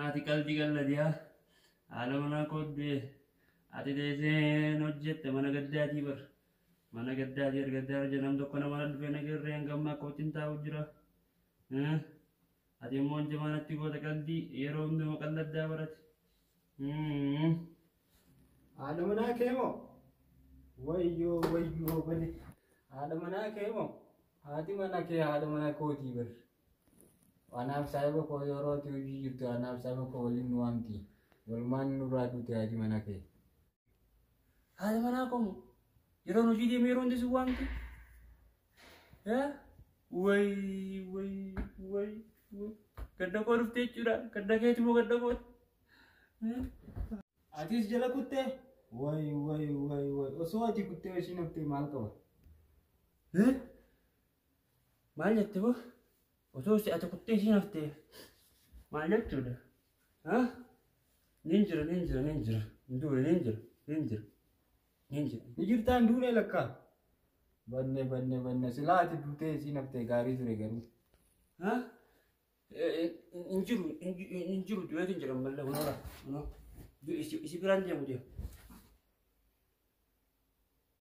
Atikalti dia. Haala mana kodde ati deesee hojjette mana gaddaatii bar mana gaddaatii argaddaa jedham tokko nama dhufee nagarree hangammaa kootiin taa'u jira. Ati immoo jamanatti goota qalbii yeroo hunduma qalladdaa barate. Haadha manaa kee moo? Wayyoo wayyoo bane. Haadha manaa kee moo? Haati mana kee haadha mana kootii bar. Anaaf saahiba koo yeroo ati hojii jirtu anaaf saahiba koo waliin nu waamti. Walumaan nurraa dhute haati mana kee. Haadha manaa koo moo? Yeroo hojii deemee yeroo hundi si waamti? Way. Gadda koo dhuftee jechuudha. Gadda keeti moo gadda kooti? Atis jala kuttee? Way. Osoo ati kuttee ishiin haftee maal qaba? Maal jette boo? Osoo ati kuttee ishiin haftee maal jechuudha? Ninjira. Nduure ninjira. Ni jirtaan duune lakkaa? Banne silaa ati duutee ishiin haftee gaarii ture garuu. Injiru du'eetiin jedhamu malee isi biraan deemu deemu.